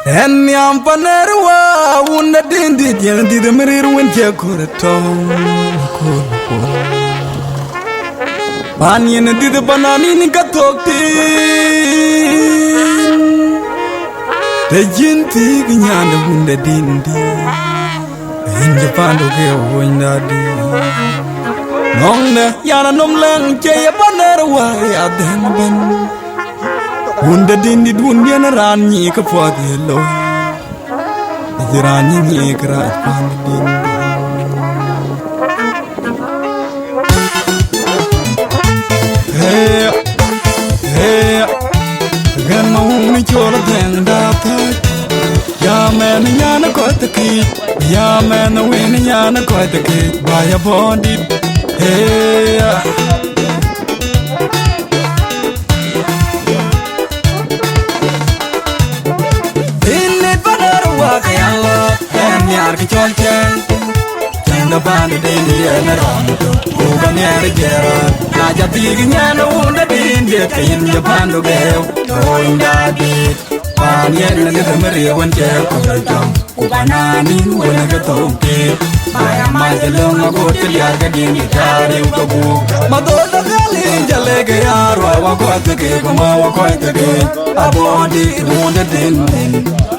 En yam panerwa unda dindi yang di demerir winja kuratong pan yen di de banani ni katokti de jinti gnyanda unda dindi inja pando ke unda di nongne yana nomlang che panerwa ya den ben unda dindi dunia narani ke fadilo jirani ni kra pan dindi hey hey gan mau ni chola den da ta ya men yana ko ta ki ya men win yana ko ta ki ba ya bondi hey nyar ki chol chen chen da band de ni na ron ko ga nyar gera na ja ti gi nyana unda din de kin ja bando ge to inda di pan yen na de meri wan che ko jam ko banani wona ga to keaya ma de lo ma go te ya ga din ni tari ko bu ma do da gali ja le ge yar wa ko te ke ko ma wa ko te ke abodi unda din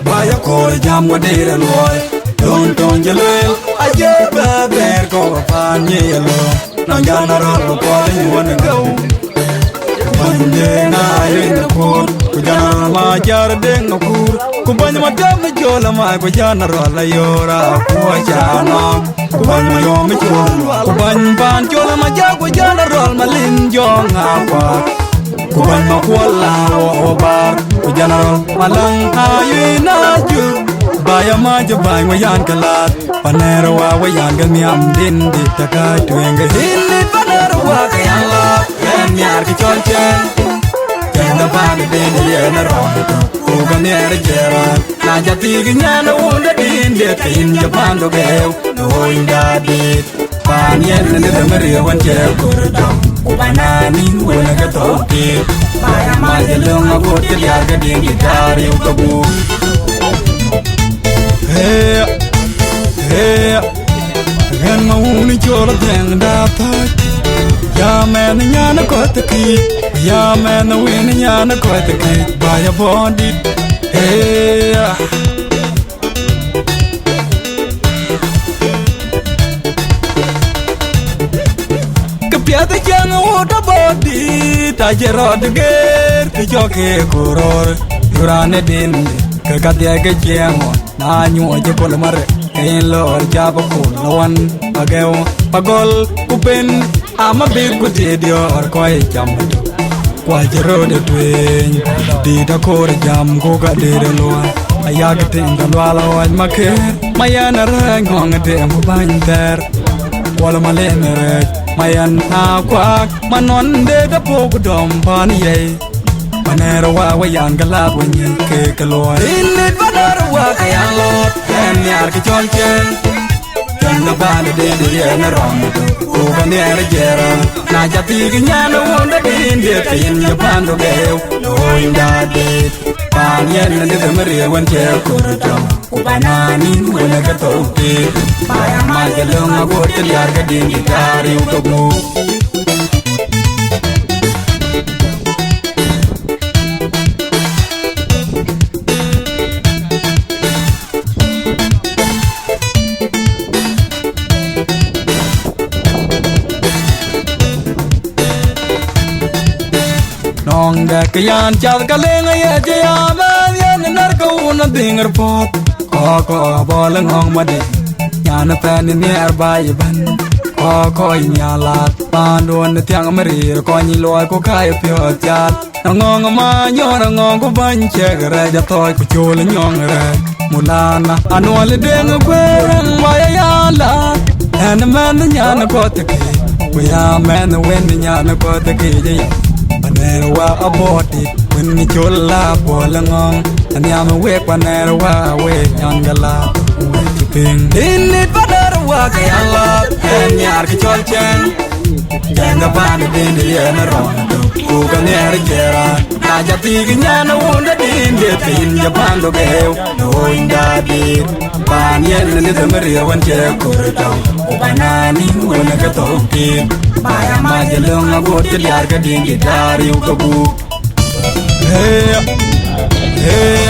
baya ko jam wa de loy Don't jaleel ajeba ber ko panye yelo na jana ro ko you wanna go banye na yin ko ku jana ma jar den ko ku banye ma dam jola ma ko jana ro la yora ko jana ku banye yo mi ko ku banye ban jola ma ja ko jana ro ma lin jonga kwa ku banye ma ko la o bar ku jana ro ma lang ayina ju Baya maja bay wayan kalat panero wa wayan gamiam din di takai tuenga hindi panero wa kayan la en yar ki chonchen kenda bang din di na ron uga nere jera na jati gnyana unda din di tin japan do geu no inda di pan yen ne de maria wan che kurdam ubanani wona ga toki baya maja lunga botel yar ga din gitari ukabu Hey, hey, gan mau ni chola den da ta. Ya man nyana ko ta ki, ya man win nyana ko ta ki, ba ya bondi. Hey, kapya ta jang o ta body, ta jero de ger, ti joke kuror, urane din, ka katya ke jang. Na nyu je pol mar en lor jabo ko lawan ageo pagol kupen ama bir ku te dio or ko e jam kwa jero de twen di da ko jam ko ga de lo ayag tin ga wala wa make mayana ra ngong de mo ban ter wala male mere mayan na kwa manon de da po ku dom pan ye Panero wa wayan galab wenye ke kaloi Init panero wa kayan lot En yar ki chol chen Chen na bala de na rom Uga nere jera Na jati ki nyana wunda din de tin ya pando geu No inda dit Pan yen na de maria wan che kurjam Ubanani wuna ka toki Baya majalong agot yar ka din gitari ukabu Nong da kayan chal kalenga ye jaya ban yan nar ko na dinger pot ko bolang ong madi yana pan ni arbai ban ko nyala pandon tiang mari ko ni loy ko kai pyo chat ngong ma nyor ngong ko ban che ra ja toy ko chul nyong ra mulana anol deng kwerang ma ya la and man nyana ko te we ya man when nyana ko te ke Panero wa Abuodit when ni chola bolangong anyam we panero wa we nyangala we tiping init panero wa kayala en yar ki chol chen Jenga bani dindi yana rondo Uga nere jera Aja tigi nyana wunda dindi Tin japando geo No inda dit Pan yen ni damaria wanje kurito Ubanani wena katoki Baya majalunga gote liarga dingi dari ukabu Hey Hey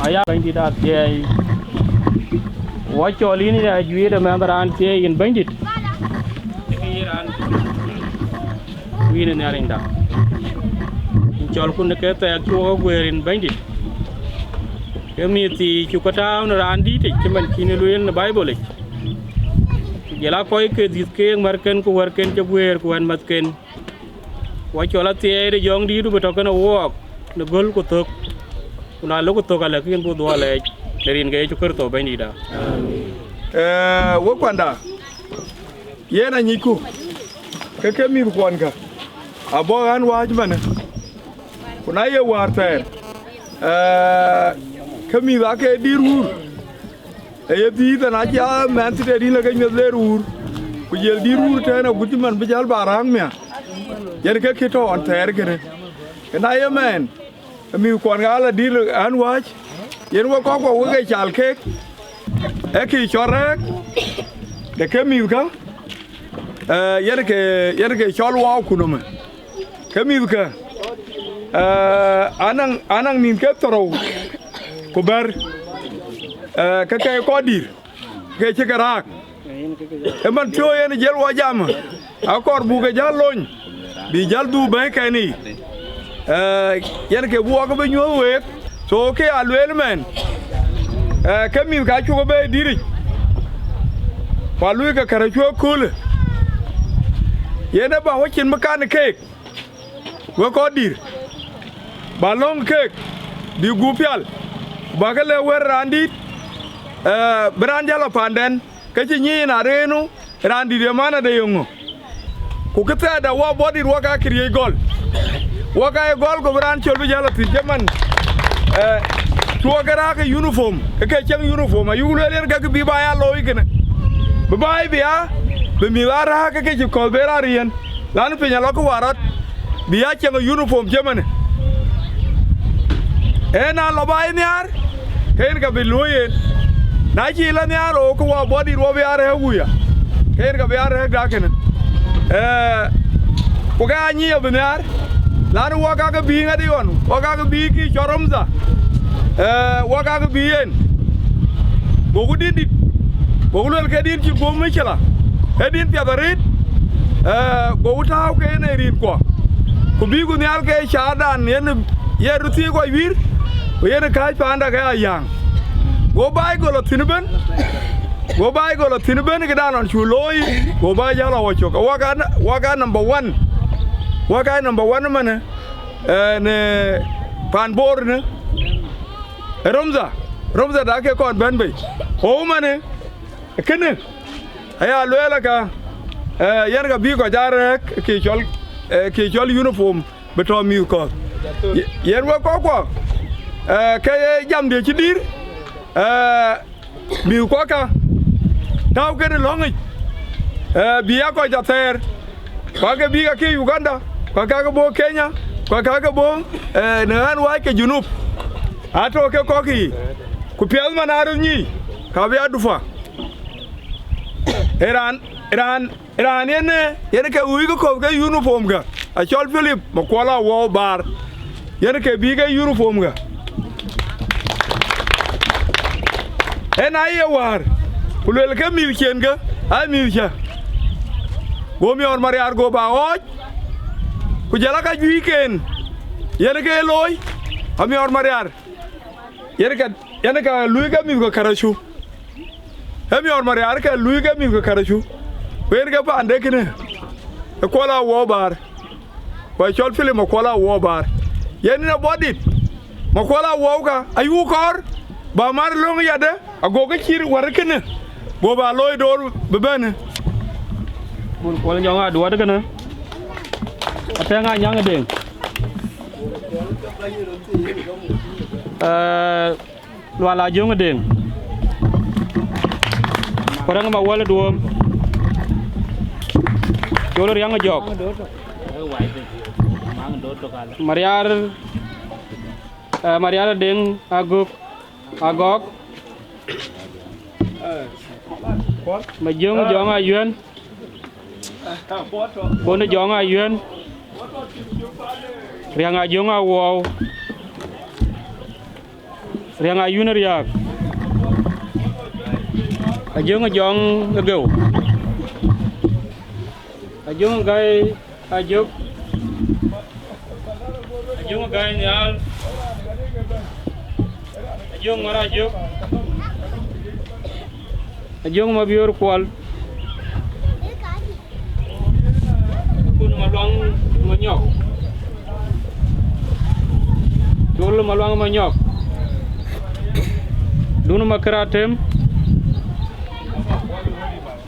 Ayah bandit dia, watch all ini dah jual member anti in bandit. Ini ni orang dah. Jual pun dekat tak jual guerin bandit. Kami ti cukup tahu orang andi, cuman kini luian Bible. Jela koi ke diske marken ku worken jaguer ku an matken. Watch all ti ada jong di tu betokan walk. Negol ku tok. Kuna lo ku tok ala kian ku dua leh. Lerin gaya cukur to bandit dah. Wakwanda yena nyiku keke mi kwanka abogan wajmane kuna ye warta kami da ke dirur e bi da na ja man ti de la ke lerur ku yel dirur ta na gutiman bi jal barang mya yer ke kito on ter gene na ye men mi kwanka ala dir an waj yer wa ko ko ke chal ke Eki chorek de kemiuka yerke cholwa kunuma kemiuka anang nin ketoro kubar kake kodir ke chikarak eman tio yen jelwa jama akor buga jalon bi jaldu be kani yerke buwa be nyowe so ke alwel men kami ka chuko be diri walu ka karacho kul yena ba wakin makan cake wa ko dir balong cake di gupial ba ka le wer randi brandala panden ka ci nyi na renu randi de mana de yongo ku kata da wa body wa ka kriye gol wa ka gol ko brand chol bi jala ti jaman tuwa gara ka uniform ka can uniform a yulo ler ga bi ba ya lo igene ba bai biya be mi wara ka ke ko bera rian lan pe nyalo ko warat biya can uniform jamane na lo bai nyar ken ka bi loye na ji la nyar o ko wa body ro bi are huya ken ka bi are ga ken ko ga nyi ya bi nyar lan wa ga bi ngadi on wa ga bi ki choromza waka ga biyen bogu didit bogu lol kedin ci gom mechela edin piadarit bogu taw ke ne rin ko bigu nyal ke shadan yen yeruti ko wir yen kaj panda ga yang go bay go lo tinben ke danon chuloi go bay jala wacho waka number 1 mane ne pan bor ne Romza da ke kon ben bay o mane kene aya loela ka yer ga bi ko jare ki chol uniform beto mi ko yer wa ko ke jam de ci dir mi ko ka taw ke longi bi ya ko jater ko ke bi ga ke Uganda ko ka bo Kenya ko ka bo nan wa ke junub ato ke koki ku piel manaru ni ka bi adufa Iran yene ke uigo ko ke uniform ga a chol Philip makola wo bar yene ke bi ga uniform ga en aye war kulel ke milken ga a milcha go mi or Mariar go ba oj ku jala ka juiken yene ke loy ami or Mariar yene ka luiga mi go karashu ami or Mariar ka luiga mi go karashu wer ga ba ande kine ko la wo bar ko chol film ko la wo bar yene na bodit ma ko la wo ka ayu kor ba mar long yade agoga chir war kine go ba loy dor bebene mun ko nyong a duwa daga na atenga nyang deng wala jong deng parang ma wala duom jolor yang jog Mariar deng agok mà dương ai duyên bố nó dọn ai duyên riêng ai dương ai wow riêng ai duyên riêng ai dương ai dọn cái gấu ai dương cái ai dương cái nhal ai dương ngora dương Ajakguong Mabior Makuol pun maluang manyok dulu maluang manyok dulu makaratem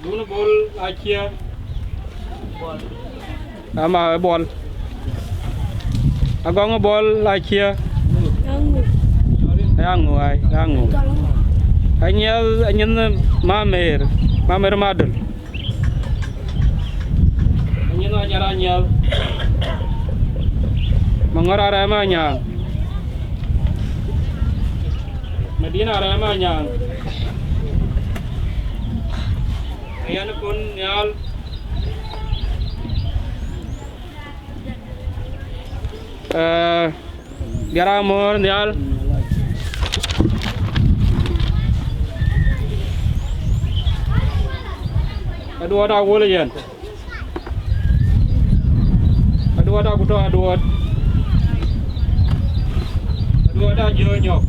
dulu bol akia ama bol agong bol akia angu Anyel mamer madul anyel mangara ramanya Medina ramanya ayan pun nyal biaramor nyal Aduh ada boleh jen. Aduh ada kudo aduh ada jonyok.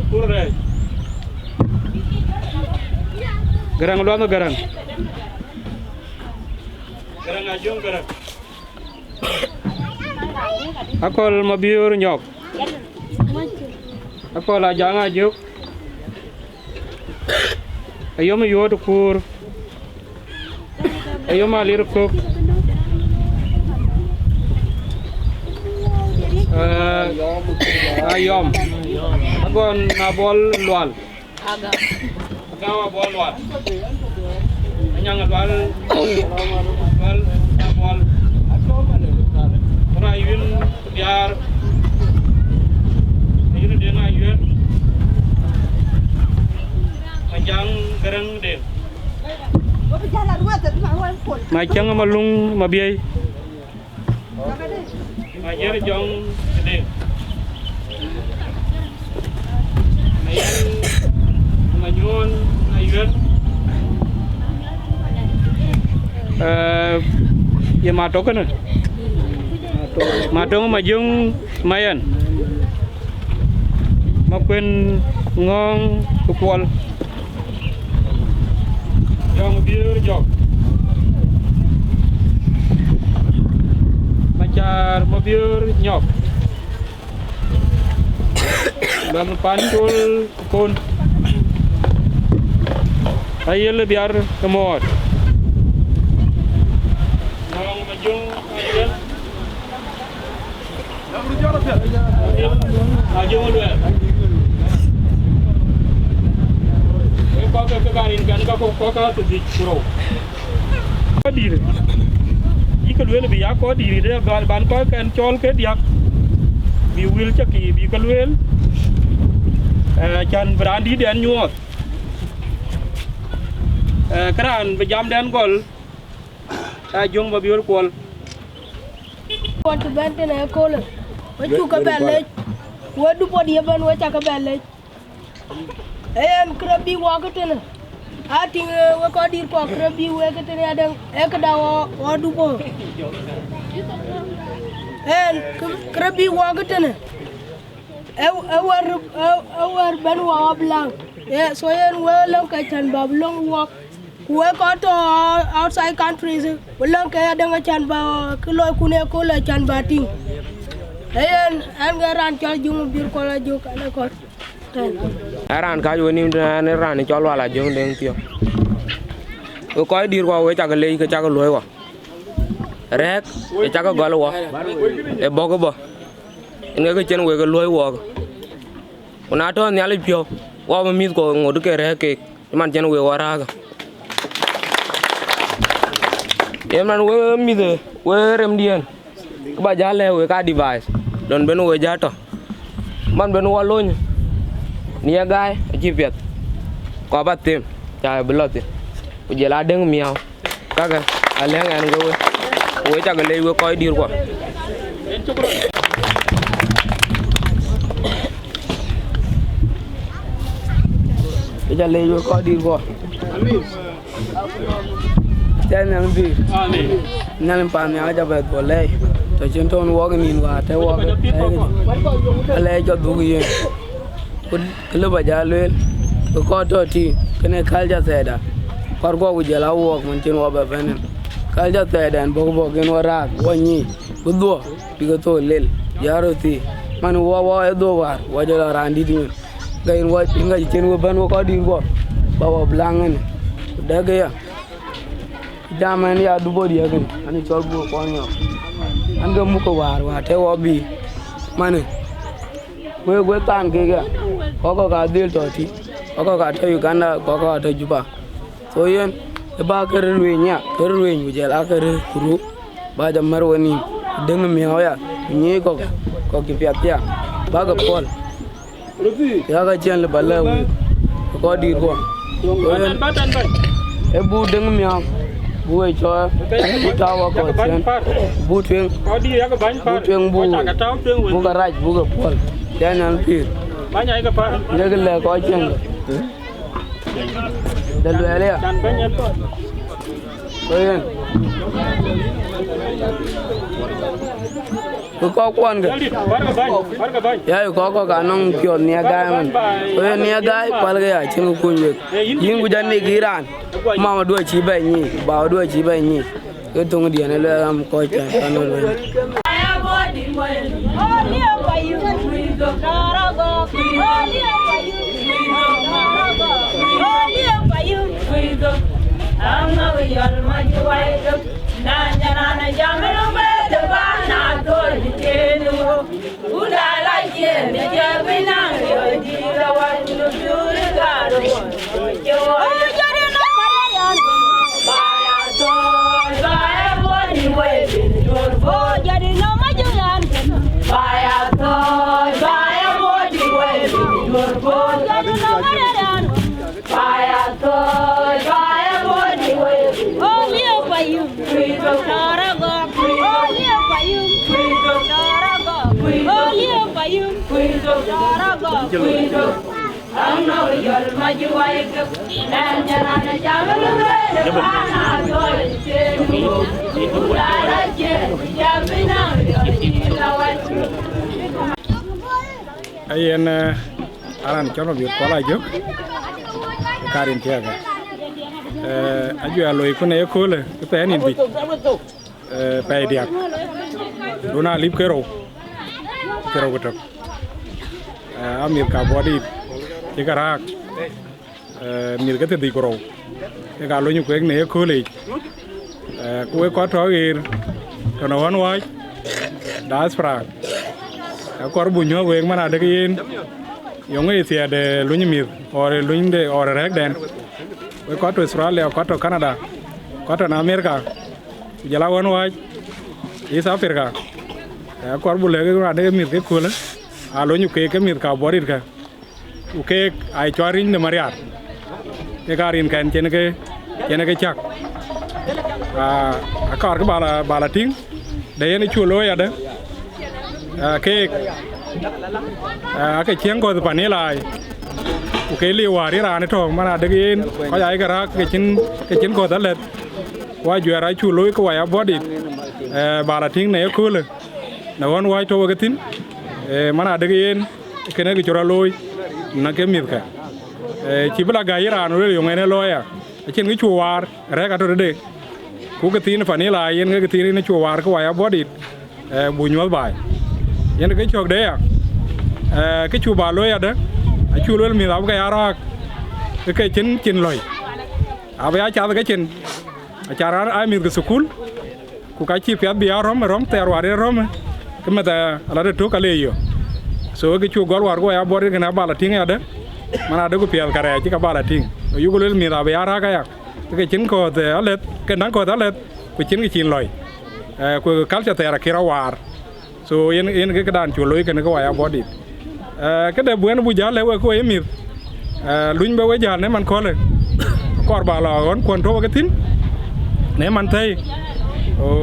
Pur garang luang garang. Garang ajung garang. Akol mabiur nyok. Akol ajang ajuk. Ayom yod kur ayom alir kok ayom agon nabol lual agawa bol lual anyang lual nabol kuna yun biar yun dena yun Majang garang deh. Majang malung mabiay. Majer jong deh. Mayan manyun ayun. Ya mato kan? Matong majung mayan. Makuen ngong kukual. Yang biar jog macar mobil nyok dan pantul pun ayel biar kemot yang majung ayel ajung dua ke garin kan ka di pro diri ikalwel bi ya ko diri de ban ko kan chol ke diak bi wil chaki bi kalwel chan brandi den nyuot kran be jam den gol Ajakguong Mabior Makuol want to bend in a collar what you ka belle what do body ban what ka belle and crabby walk it in Ating we ko dir ko krabi we ke tene adang e ka dawo o dubo en krabi wo ke tene e war ban wo blang so yen we long ka chan ba long wo we ko to outside countries we long ka adang chan ba ko lo ku ne ko la chan ba ting en an garan chal jum bir ko la jo kana ko Aran ka yo nim ne ran chol wala jong deng tio o ko dir ko we chak le ke chak loy wa rek e chak gol wa e bogo bo nge ke chen we ke loy wa una to nyal pio wa ma mi ko ngod ke rek ke man chen we wara ga e man we mi de we rem dien ba jale we ka device don ben we jato man ben wa loñ nia gai chi việt có bắt tim chả bự lợt bây giờ là đứng mèo các cái anh ăn cái chắc cái lấy cái coi đi qua bây giờ lấy cái coi đi qua trên năng gì năng pan mèo cho về bỏ lấy từ trên thôn qua cái nhìn qua theo qua cái lấy cho đủ cái kalau baca luel, kau tu ti, kena kalja seda, korgo ujala uak mancin wabah panen, kalja seda, bog kena warak, wanyi, berdua, tiga tu lel, jaro ti, mana wawa itu war, wajah randi tu, kain waj, ingat cien waban wakau di gua, bawa belangan, dah gaya, zaman ya dua dia kan, ane col buat konya, ane muka war, teh wabi, mana? We tan ke ga ko ka dil to ti ko ka ta Uganda ko ka ta Juba so yen e ba ka re nya bu jela ka re kuru ba da marwani deng mi hoya ni ko ki pya ba ga pol ya ga chen le bala ko di ko e bu deng mi bu e cho bu ta wa ko chen bu twen bu ga raj bu ga pol jangan pir banyak ke pak jaga le ko chen dalu ale ya koyen ko kwan ga ya ko ka nong pyo nia ga man koyen nia ga pal ga ya chen ku nge yin gu jan ni giran mama do chi ba ni ba do chi ba ni ko tung dia ne le am ko chen kanu lo Ayen aran chono bi kola jok karin tiaga aju aloi kuna ekole pe anin bi pe diak dona lip kero gotok amir ka body tikarak mir gate di koro e ga lo nyu kwek ne ekole ko ko to ir kono wan wai das fra kor bunyo wek mana de yin yong e tia de lunyimir ore lunde ore rek den we ko to Australia ko to Canada ko to na America jala won wa East Africa kor bu le ga de mir ke kula a lo nyu ke mir ka borit ka u ke ai chorin de mariar ke garin kan chen ke chak a kor ka bala ting de ne chulo ya de ke cái chiang ko pa ne lai cái liều hòa đi ra này thôi mà là được yên có ai cái ra cái chín có thật lệ qua giờ ra chu lối có ai Abuodit bà là tiếng này cóเลยnó còn quay thôi cái tin mà là được yên cái này cái chỗ ra lối nó cái miệt cả chỉ biết là gai ra nó dùng cái này lối à trên cái chu hòa ra cái thôi đấy cú cái tin phải này là yên cái tin này chu hòa có ai Abuodit bùi nhót bài yên cái chỗ đấy à cái chu bà lối à đó chu lối miệt cái ara cái chín lối bây giờ chả cái chín cara ai miệt cái school ku ka chi pya bia rom ter ware rom ke mata ala de to kale yo so ke chu gol war go ya bori ke na bala tinga de mana de ku pya kare chi ka bala ting yu go le mi da ya ra ka ya ke chin ko te alet ke nan ko alet ku chin ke chin loy ku culture te ra kira war so yen ke dan chu loy ke ne ko ya bodi ke de buen bu ja le ko e mi luñ ba we ja ne man ko le kor ba la gon kon to ke tin ne man thai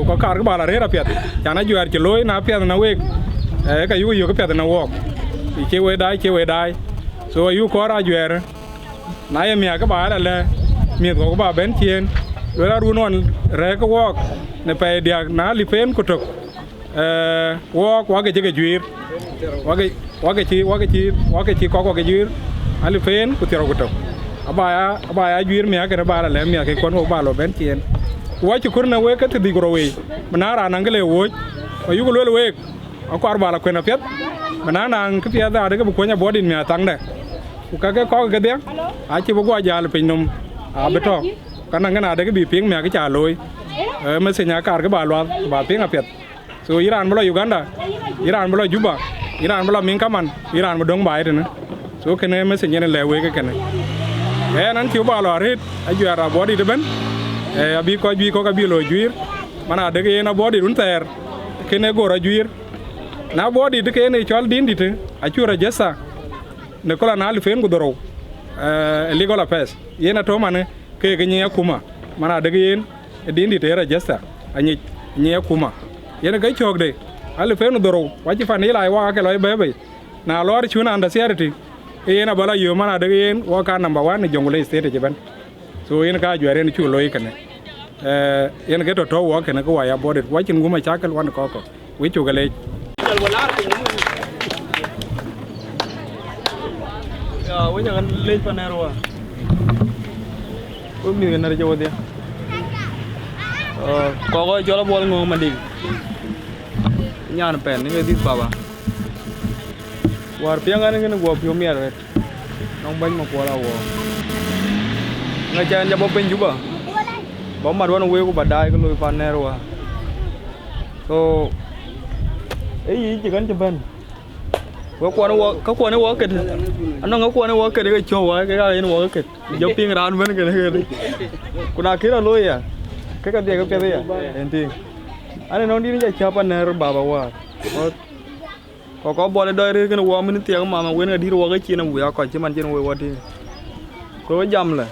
có cả cái bà là rất là phiền, chẳng nói chuyện chỉ lối na phiền na wek, cái yêu cái phiền na walk, thì chơi đai, so yêu có ra chuyện, nãy em cái bà là miệt của bà bên trên, rồi là ruộng non, rồi cái walk, này phải điạc na li phên của trục, walk qua cái chuyện, qua cái chi có cái chuyện, li phên của tiêu của trục, bà chuyện mẹ cái bà là mẹ cái con của bà là bên trên wah cukur na wek itu digorowe, menara nanggele woi, ayu gulul wek, aku arba la kena piat, menara nang kepiat ada ke bukunya Abuodit mia tang deh, ukake kau ke dia, aci buku aja le penyum, betul, karena kan ada ke biping mia ke caloi, mesinnya kar ke balua, baping apiat, so Iran bola Uganda, Iran bola Juba, Iran bola Mingkaman, Iran bodong bayi deh, so kena mesinnya le lewe ke kena, nanti coba lo arit, ayu arah Abuodit deh ben. Abi ko ka bi lo juir mana de ke na Abuodit un ter ke ne go ra juir na Abuodit de ke ne chol din dit a chura jessa ne ko la na li fen go doro legal affairs yena to mane ke nya kuma mana de yen din dit era jessa anyi nya kuma yena ga chok de ali fen doro wa ci fan ila wa ke loy bebe na lor chuna anda serti yena bala yo mana de yen wa ka number 1 ne jongule state je ban so yen ka juare ni chu loy kane yen ke to wa kane ko wa ya Abuodit wa chin guma chakal wan ko wi chu gale ya wa jangan le panero wa mi ga nar jawo dia ko jola bol ngo mandi nyan pen ni di baba war piangan ngene go pio mi ret nong ban ma ko la wo ngajan jabo pen juga bom mar wan we ko badai ko loy panero wa so chỉ cần cho bên có quan nó quá kịch anh nó quan nó quá kịch cái show cái nó quá kịch giống tiếng ra bên cái này còn ai kia là lôi à cái gì cái gì à em tin anh nó đi nó chạy chapa nè rồi bà wa có bỏ đây đây cái nó qua mình tiếng mà quên là đi qua cái chi nó vừa còn chứ mình chưa quên qua đi có cái dầm là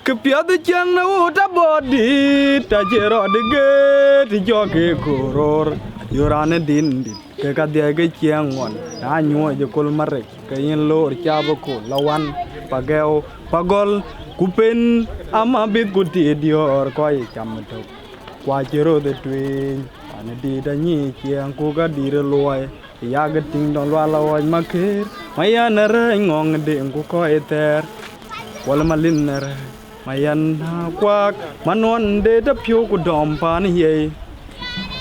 kepiat chang na uta Abuodit ta jero dege ti joke koror yorane din ke ka de ge chiang ngon na nyo je kol mare ke yin lor chaba ko lawan pageo pagol kupen ama bit guti dior ko ai cham to kwa jero de twin ane di da nyi chiang ko ga di re loy ya ga ting don la lawan makir maya na re ngong de ko ko eter wala malin na re mayan kwak manon de da pyo ku dom pan ye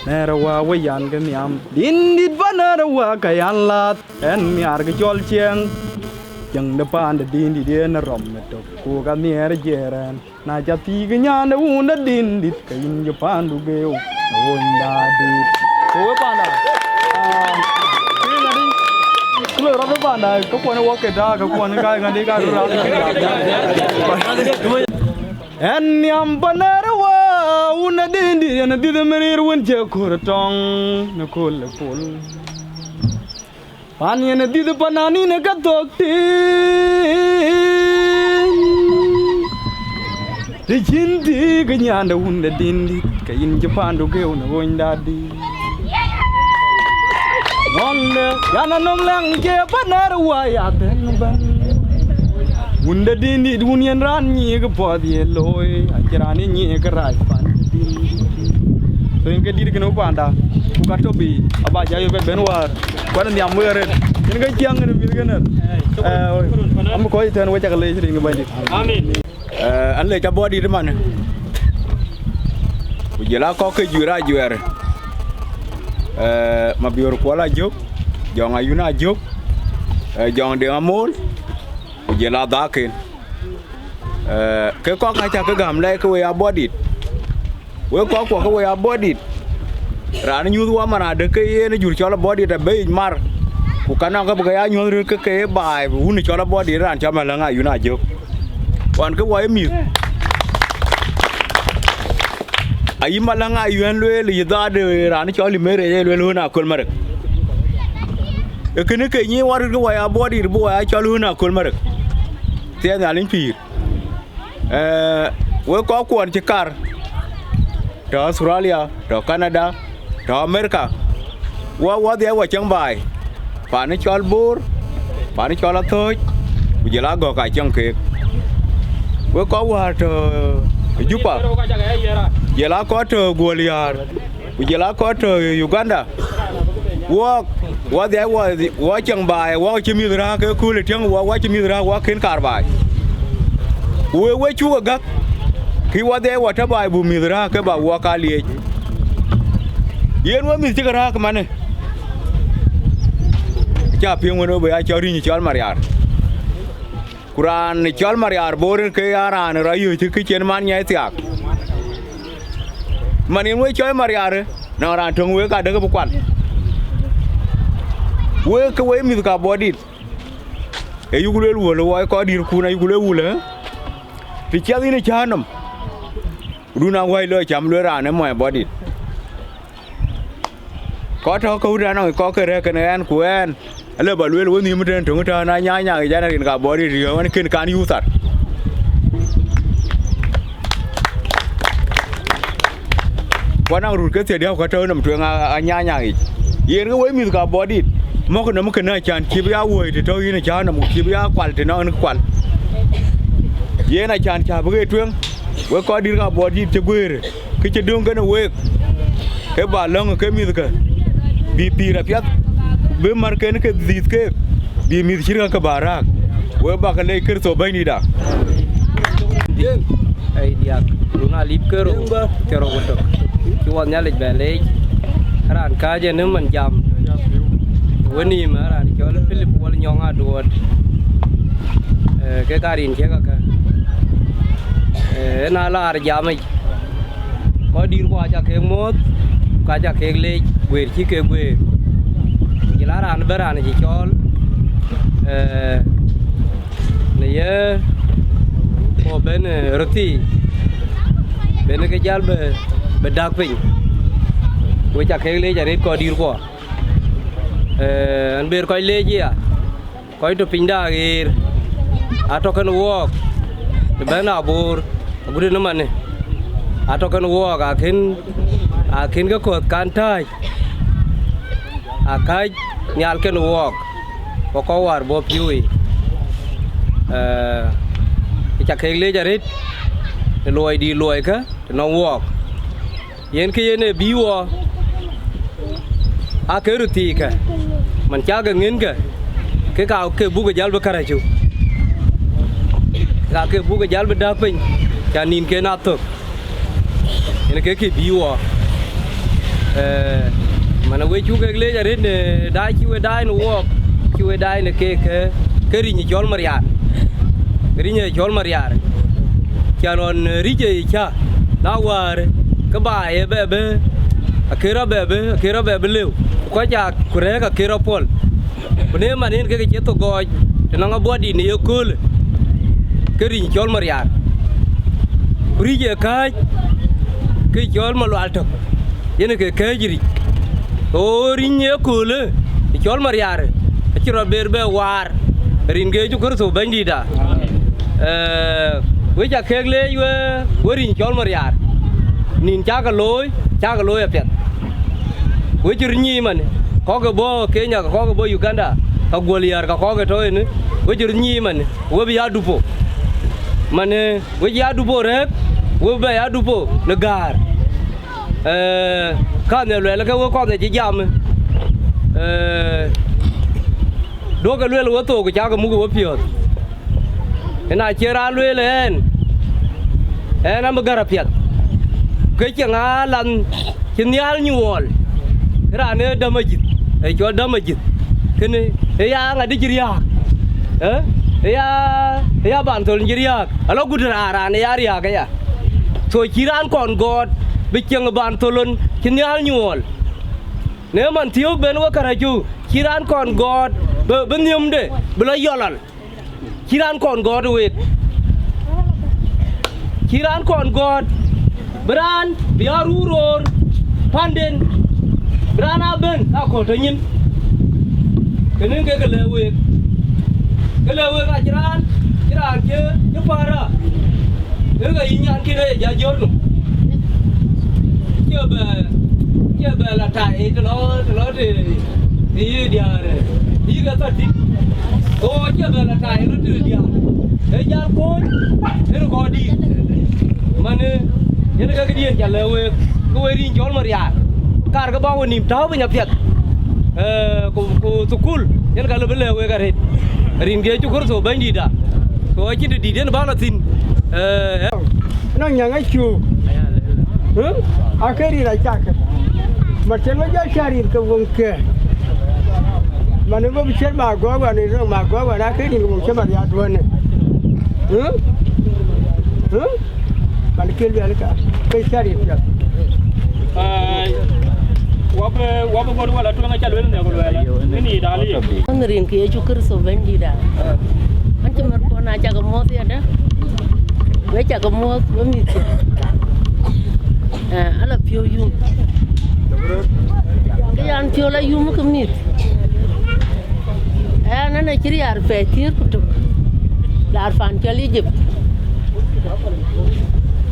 nera wa wayan ke miam din dit banara wa kayan lat en miar ke jol chieng jeng depan de din di na rom to ku ka mier jeran na jati ke nyan de una din dit kayin je pan du geu onda dit ko panda Kulo rabe panda ko ko na wa ke da ko ko na ga ngade ga ra en yam banarwa una dindi na dida merir won je kurtong na kol pol pan na dida panani na ka dokti de jindi ganyanda una dindi kayin je pandu ge una wonda di ngong yana nong lang je banar wa ya den ban unda dini dunian ran ni ga podi loy akirani ni ga rai pan so inga dir keno panda ku kato bi aba jayo be benwar kwana ni amwere inga kiang ni bi gana am ko iten wa chakale sri ngi bandi amin an le ka bodi de man ku jela ko ke jura juere ma bior ko la jok jong ayuna jok jong de amol ku jela daken ke ko ka cha ke gam le ko ya bodit we ko ko ya bodit ran nyu wa mana de ke ye jur chola bodit be mar ku kana ka ya nyu ru ke bai hu ni chola bodit ran cha ma la nga ayuna jok wan ke wa mi ayi malanga yuen le yida de ran choli mere ye le na kol marek e kene ke ni war ko ya body bo ya choli na kol marek te na lin pir we ko kwon ti kar to Australia to Canada to America wa de wa chang bai pa ni chol bur pa ni chol thoj ku jela go ka chang ke we ko wa to Jupa jela ko to Goliar jela ko to Uganda wa de wa chang bai wa chimi ra ke ku le tiang wa chimi ra wa ken kar bai we chu ga ki wa de wa ta bai bu mi ra ke ba wa ka li yen wa mi ti ra ka mane cha pieng wo be a chori ni chal mariar Quran ni chal mariar borin ke yaran ra yu ti ki chen man nyai tiak manin we choy mariar na ran thong we ka de ko kwan we ke we mi ka bodit e yugule wo lo wa ko dir ku na yugule wule ti chali ni chanam runa wai lo cham lo ran mo bodit có thọ câu ra nó có cái này ăn của anh là bảo luôn luôn nhiều mình trồng cho nó nhá nhá cái này cả bỏ đi rồi nó kinh can ưu thật quan năng rụt cái tiền đeo cả trơn nằm trường nhá nhá cái yên cái với mình cả bỏ đi mà cái nó mà cái này chán chi bia uồi thì thôi này chán nằm chi bia quạt thì nó quạt yên này chán chả với cái trường với có đi cả bỏ đi chơi quê cái chơi đường cái nó quê cái bà lông cái mình cái bi pira piat be marken ke dit ke bi mi chirga ka barak we ba kale ker so bayni da ai dia runa lip kero kero gotok ki wan nyale bele ran ka je ne man jam woni ma ran ko le philip wal nyonga duot ke karin che ka na la ar jam ko dir ko aja ke mot ka ja ke le quê chi ke quê chỉ lá ran bơ ran chỉ cho này ở bên roti bên cái jal be đặc bình quê cha ke le ja ret ko dir ko an ber ko le ji à ko to pinda gir ato kan walk bên nào bur gude no mane ato kan walk akin cái cột can tai akai nyal ken walk ko war bo piui cha kele jarit loy di loy ka no walk yen ke yen biwo a ke ruti ka man cha ga ngin ka ke bu ga jal ba karaju ka ke bu ga jal ba da pin cha nin ke na to yen ke biwo mana we chu ke le jarit ne dai chi we dai no walk chi we dai ne ke ri ni jol mariar ri ni jol mariar cha non ri je cha na war ka ba e be akira be lew ko ja kure ka kira pol ne manin ke to go te na body ne yo kul ke ri ni jol mariar ri je ka ke jol malu alto yene ke jiri o rinye kule chol mariar chiro berbe war ringe ju kurso bandida we ja kegle we rin chol mariar nin cha ga loy apet we jir nyi man ko ga bo Kenya ko ga bo Uganda ka goliar ka ko ga to ni we jur nyi man we bi adupo mane we ya dupo rek we ba ya dupo na gar ka ne le ka we ko ne ji jam do ga le wo to ga ja ga mu go piot ena chera le len ena ma gara piat ke changa lan chinyal nyuol ra ne damajit e cho damajit kene e ya ngadi jiriya ya ban tol jiriya alo gudra ra ne ya riya ga ya so chiran kon god bi chang ban tolon chinyal nyuol ne man tiok ben wa karaju chiran kon god be nyum de bla yolal chiran kon god we chiran kon god Beran biar uror panden berana ben aku tanya kene ke kelewe ajaran ke para ke inyan kene jajor no ke la tai lo de dia re ga tati oh ke la tai lo de dia jar ko ko di mane Nhân cái điên trả lời cái điên chọn Mariar cả cái bao niệm tháo với nhập Việt của school nhân cái lời lời cái hết riêng cái chú có số bên đi đã có chỉ đi đến bao là tin nó nhận cái chú cái đi lại chắc mà trên nó giá xa đi cái vùng kia mà nếu mà chết mà có và này rồi mà có và đã cái đi vùng chết mà ra luôn này bạn kêu lên cả cái xe đi được wabe bodu wala tu nga chalwe ne ko wala ni dali ngrin ke ju kurso bendi da an chamar ko na jaga mo ya da we jaga mo we mi ala pio yum ke yan pio la yum ko mi na na kiri ar pe tir kutu lar fan chali jib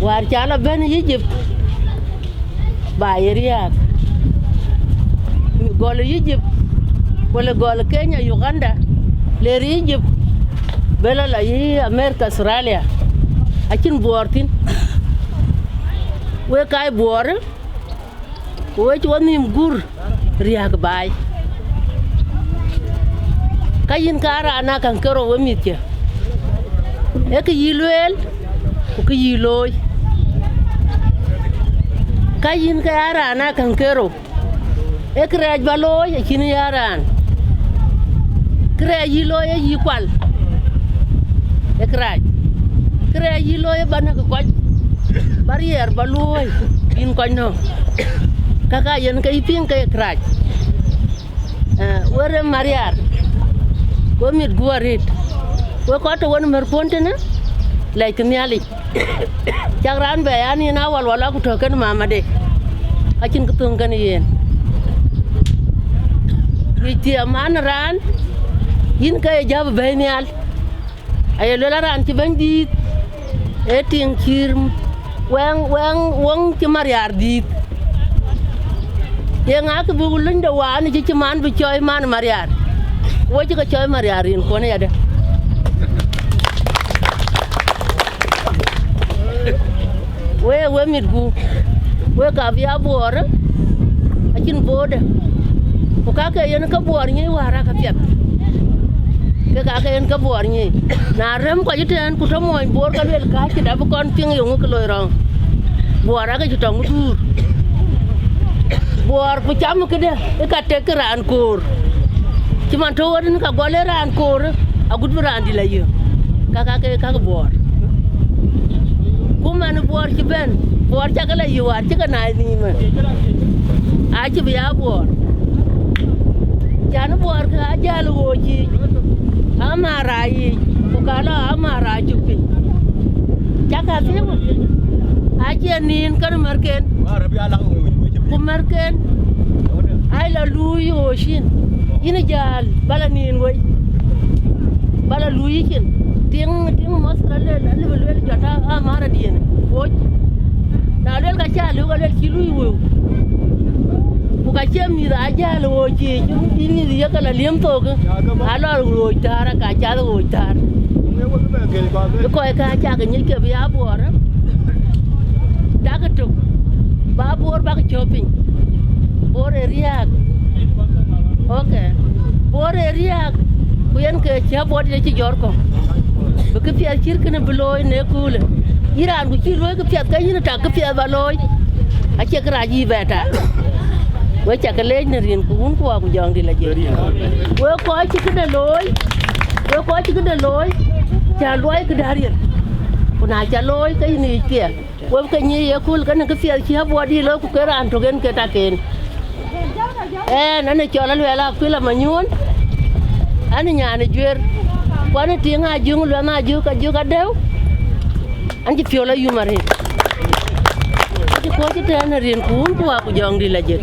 war chala ben Egypt ba yeriak gol Egypt wala gol Kenya Uganda le Egypt bela la yi America Australia akin bortin we kai bor we chwani mgur riak bai kayin kara na kan kero we mitya e ke yilwel ko yiloy kayin kara na kan kero e kraj baloy e kin yaran kraj yiloy e yikwal e kraj yiloy bana ko barrier baloy in ko no kaka yen kay pin kay kraj wore Mariar ko mit guarit ko to won mer pontena like nyali chagran be yani na wala ku to kan mama de akin ku tun kan yen witi aman ran yin kay jab be nyal ay lo ran ci bandi etin kir wang ci Mariar dit ye nga ko bu luñ de waan ci man bu coy man Mariar wo ci ko coy Mariar yin ko ne ya de we mit gu we ka via bor akin boda ko ka ke yen ka bor ni wara ka piat ke ka ke yen ka bor ni na rem ko jiten ku to moy bor ka wel ka ci da bu kon ping yo ko loy rong bor ka ci tong dur bor bu cham ke de ka te kran kur ci man to won ka gole ran kur agud ran di la yo ka ke ka bor kuman bor ci ben bor ca kala yuwar ci kana ni ma a ci biya bor jan bor ka jal wo ci amara yi ko kala amara ci pi ca ka fi mo a ci nin kan marken ku marken ay la luyi o shin ina jal bala nin woy bala luyi kin ting masra le jota amara diene woj na lel ka cha lu ka lel ki lu wu Buka chemi da jalo oji ini dia kala liam to ke alo ro tara ka cha ro tar ko ka cha ke ni ke bia bor da ka to ba bor ba shopping bor area okay bor area ku yen ke cha bor de ci jor ko bu ke fi chir ke ne bloy ne kule iran ku ci ro ke fi ka yin ta ke fi ba loy a che kra ji beta we cha ka le ne rin ku un ku wa ku jong di la je we ko chi ke de loy cha loy ke darir ku na cha loy ke ni ke we ke ni ye kul ka ne ke fi chi ha bo di lo ku ke ran to gen ke ta ken na ne cho la le la ku la ma nyun ani nya ne jwer ko ne ti nga jung lo na ju ka dew an ji fi la yu mare ko ci tan rin ku ku wa ku jong di la je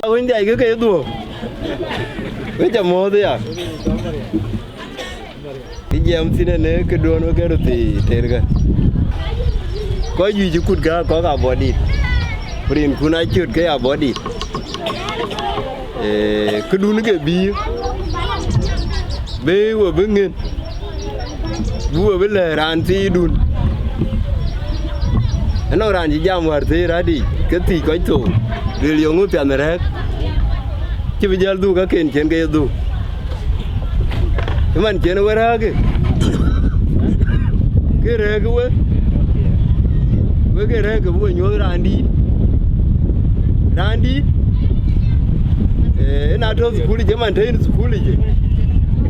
Win dai cái đùa. Với chả mò thế à? Cái em xin này cái đùa nó cái đồ thì thế cái. Có gì chứ cút cả có cả Abuodit. Rin ku na chut cái Abuodit. Cái đùa nó cái bi. Bê của bưng ngân. Vua với lề ran thì đun. Nó ran chỉ jam war thế ra đi. Cái thì có chỗ. Điều liệu ngũ tiền này chứ bây giờ du các kiện trên cái du cái mình trên nó ra cái ra cái với cái ra cái vui nhớ ra đi nó cho school chứ mình thấy school gì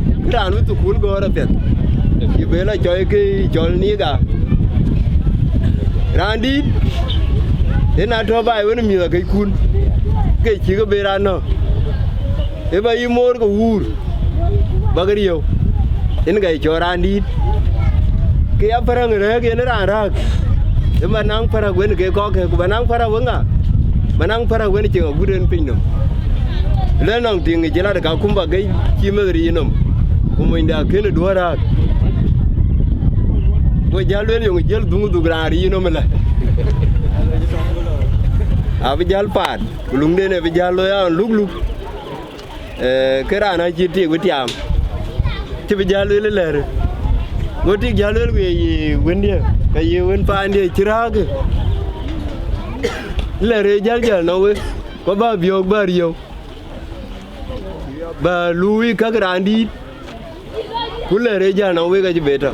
cái ra nó school có ra tiền thì về là cho ní cả ra đi thế nào cho bài với nó nhiều cái cún cái chỉ có bê ra nó thế bây giờ mua cái uống bao cái điều thế cái cho ra đi cái áp phara người đấy cái nó ra thế mà năng phara quên cái có cái mà năng phara vững à mà năng phara quên chỉ ở vui đến pin đâu lên năng tiền người chỉ là cái cũng bao cái chim ở đây nó cũng mình đã cái nó đua ra tôi giờ lên dùng cái dung ra đi nó mình là Abijal pad, belum deh abijal lo ya luk. Kerana citi gue tiam, coba jalur leler. Gue tik jalur gue wendia, kayak wen pan dia cerah ke. Leler jal nawe, kau bah biok bah riau, bah lui kag randi, kau leler jal nawe kaje beta.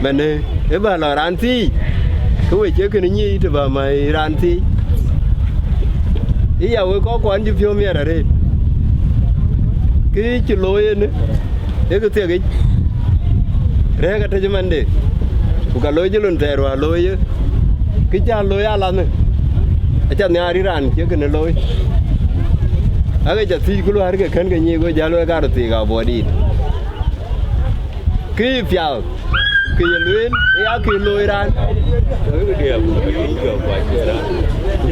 Mana, bah la ranti. Cái chơi cái này thì bà mày ran thì ý giờ có quán chụp phim ở đây cái chuyện lôi nữa cái tiền cái rẻ cái thứ mình đi cả lôi chứ luôn rẻ rồi lôi chứ cái cha lôi à làm nữa cha nhà đi ran chứ cái này lôi cái cha thì cứ lôi cái khăn cái gì cái cha lôi cái thì cả Abuodit cái phiao cái luyện cái lôi ran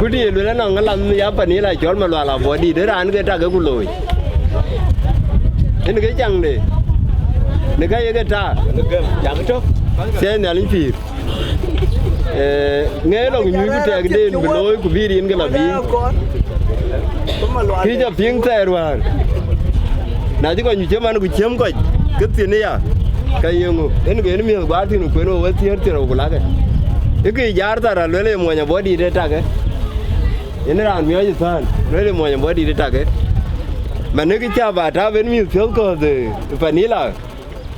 cứ đi luôn nó ngang làm giá phần này là chọn mà loại là Abuodit để ran cái ta cái cù lôi cái chẳng đi cái ta chẳng chốt xe nhà lính phi nghe lòng như cái trẻ cái đền bị lôi của vi điên cái là vi khi chụp tiếng xe rồi nào chứ còn như chém ăn của chém coi cái tiền này à cái gì ngô đến cái miếng bát thì nó quên rồi vẫn tiền rồi của lá cái giá ta là lấy mua nhà Abuodit để ta cái nó làm miếng gì sao lấy mua nhà Abuodit để ta cái mà nếu cái cha bà ta vẫn miếng thiếu cơ thì phầnนี้là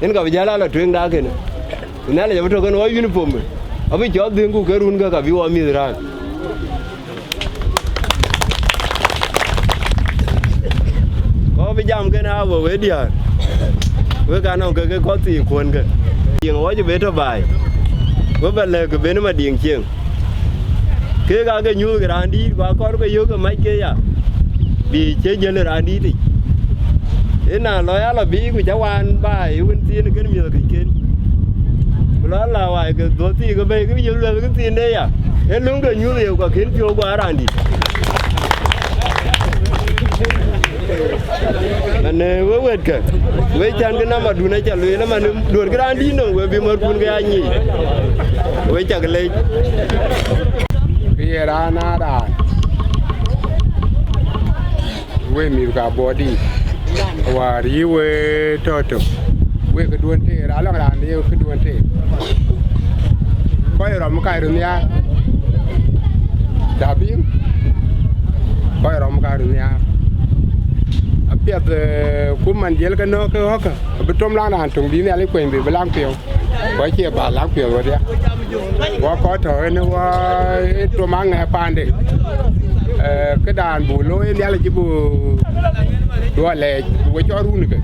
đến cả bây giờ là chuyện đã cái này nên là giờ cái nói uniform ở bên chỗ tiếng của cái run cái cả view miếng ra có bây giờ cái nào vừa với dia với cái nào cái có gì cuốn cái tiếng nói cho bé thợ bài với bạn là cái bên mà điện chieng cái nhu cái ran đi qua có cái yêu cái máy kia à bị chế giờ là ran đi thì thế nào nói là bị của cháu ăn bài bên tiền cái nhiều cái kia đó là vài cái đồ thì cái bây cái nhiều là cái tiền đây à cái lúc cái nhu liều cả khiến phiêu qua ran đi anh với vết cả với chân cái năm mà đun này chả lưới lắm mà đuổi cái ran đi nữa với bị mất cuốn cái anh nhỉ với chả cái lấy cái era na da we mi ka body wa ri we toto we ka duon te ra la ni ka duon te ko ro mo ka ru nya da bin ko ro mo ka ru nya apiat ku man jel ka no ka hoka betom la na tung di ne ali kwen bi blang pio ko che ba lang pio ro dia wa ko to ne wa to mang pande cái đàn bù lôi này là chỉ bù đua lệ bù cho run cái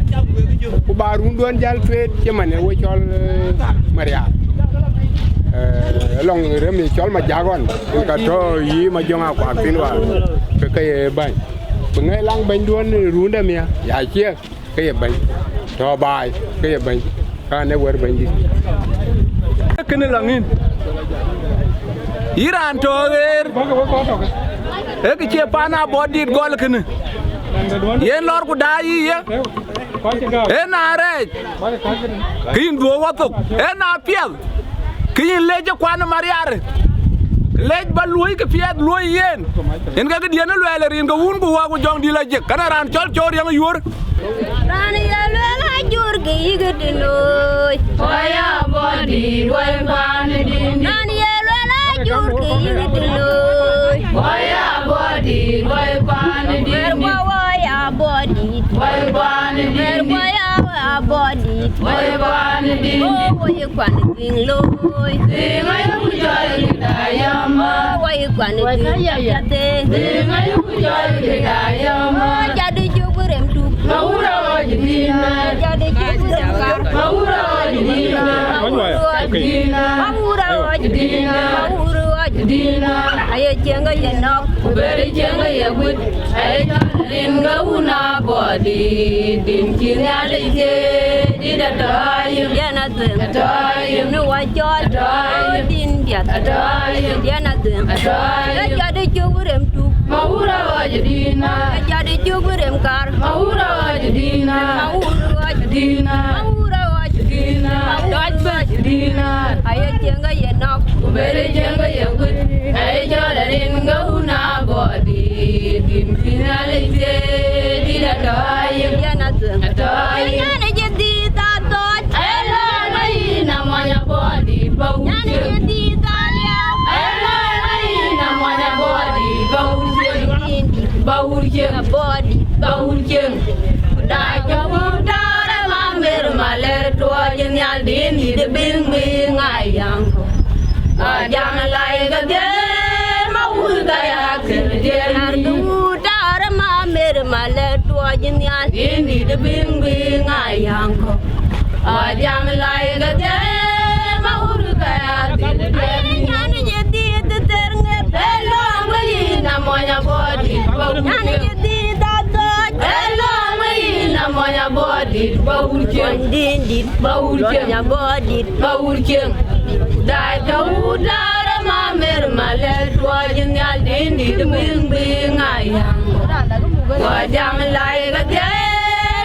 bù ba run đuôn jal phết chứ mà này bù cho Maria lòng người đó mình cho mà giá con cái trò gì mà cho ngao quả tin vào cái bệnh bù ngay lăng bệnh đuôn run đó mía giải chia cái bệnh trò bài cái bệnh cái này vừa bệnh gì cái này là nghìn Iran to cái chia pana body gol kene yen lor ku dai ye en are kin do watuk en apiel kin leje kwana mariare lej ba luy ke fiat luy yen en ga diena lele rin ga wun ku wa ku jong di la je kana ran chol chor yang yor ran ya lela jur ge yigde loy oya body way pan din ran ya lela jur ge yigde loy oya body way pan din oya body way pan din oya body way pan din oya kwan din loy ngai ku jai dayama oya kwan din ya te ngai ku jai dayama jadi jugurem tu Maura Jadina, jadi Maura Jadina, Maura Jadina, ayo jenga ya nok, beri jenga ya gut, ayo ringa una body, din kiri ada je, tidak tahu, dia natu, tahu, nu wajol, tahu, din dia tahu, dia natu, tahu, jadi jugurem tu, Maura Jadina, jadi jugurem kar, Maura Jadina, Maura Jadina, Maura Jadina, Maura Jadina, ayo jenga ya nok, beri jenga ya gut, ayo jalanin gauna body, din final je, tidak tahu, dia natu, tahu, yana jadi tatot, elo lagi namanya body, bau, yana jadi taliau, elo lagi namanya body, bau, bau jeng, body, bau jeng. Dah jauh dari mampir maler tua jenyal dini de bing bing ayang. Jangan lagi kerja mau gaya kerja. Jauh dari mampir maler tua jenyal dini de bing bing ayang. Jangan lagi kerja mau gaya kerja. Jangan jadi terengah. Hello beli namanya body. Jangan jadi namanya body baul jeng din baul jeng body baul jeng dah jauh dari mamer malel tua jenyal din di bing bing ayang wajang lai kerja